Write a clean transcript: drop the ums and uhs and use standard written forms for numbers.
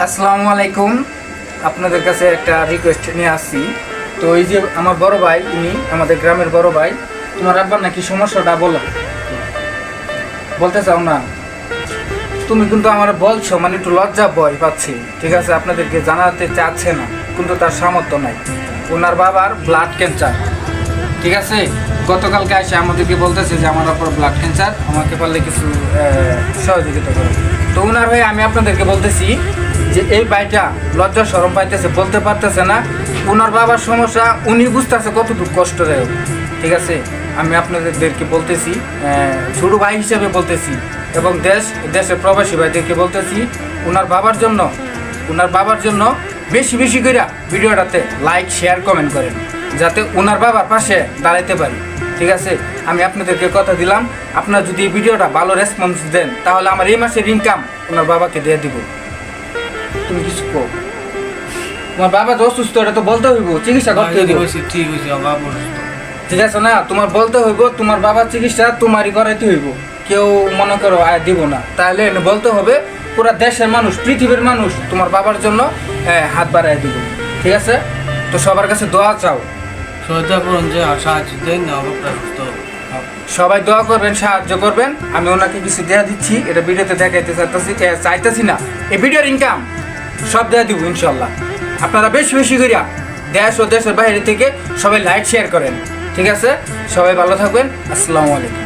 আসসালামু আলাইকুম। আপনাদের কাছে একটা রিকোয়েস্ট নিয়ে আসছি। তো এই যে আমার বড় ভাই, ইনি আমাদের গ্রামের বড় ভাই। তোমার আব্বার নাকি সমস্যাটা বলো, বলতে চাও না? তুমি কিন্তু আমার বলছো, মানে একটু লজ্জা ভয় পাচ্ছি, ঠিক আছে? আপনাদেরকে জানাতে চাচ্ছে না, কিন্তু তার সামর্থ্য নাই। ওনার বাবার ব্লাড ক্যান্সার, ঠিক আছে? গতকালকে এসে আমাদেরকে বলতেছে যে আমার আব্বার ব্লাড ক্যান্সার, আমাকে পারলে কিছু সহযোগিতা করো। তো ওনার ভাই আমি আপনাদেরকে বলতেছি যে এই ভাইটা লজ্জা শরম পাইতেছে, বলতে পারতেছে না। ওনার বাবার সমস্যা উনি বুঝতেছে কতটুকু কষ্টদায়ক, ঠিক আছে? আমি আপনাদেরকে বলতেছি, ছোটো ভাই হিসেবে বলতেছি, এবং দেশের প্রবাসী ভাইদেরকে বলতেছি, ওনার বাবার জন্য বেশি বেশি করে ভিডিওটাতে লাইক শেয়ার কমেন্ট করেন, যাতে ওনার বাবার পাশে দাঁড়াইতে পারি, ঠিক আছে? আমি আপনাদেরকে কথা দিলাম, আপনারা যদি এই ভিডিওটা ভালো রেসপন্স দেন, তাহলে আমার এই মাসের ইনকাম ওনার বাবাকে দিয়ে দিব। তুমি কিছু কো, তোমার বাবা যে অসুস্থ, এটা তো বলতে হইব, চিকিৎসা করতে হইব, ঠিক আছে না? তোমার বলতে হইব, তোমার বাবার চিকিৎসা তোমারই করাইতে হইব, কেউ মনে করো আয় দিব না। তাহলে বলতে হবে পুরা দেশের মানুষ, পৃথিবীর মানুষ তোমার বাবার জন্য হাত বাড়াই দিব, ঠিক আছে? তো সবার কাছে দোয়া চাও, সবাই দোয়া করবেন, সাহায্য করবেন। আমি ওনাকে কিছু দেওয়া দিচ্ছি, এটা ভিডিওতে দেখাইতে চাইতেছি না। এই ভিডিওর ইনকাম সব দেওয়া দিব ইনশাল্লাহ। আপনারা বেশি বেশি করিয়া দেশ ও দেশের বাইরে থেকে সবাই লাইক শেয়ার করেন, ঠিক আছে? সবাই ভালো থাকবেন। আসসালামু আলাইকুম।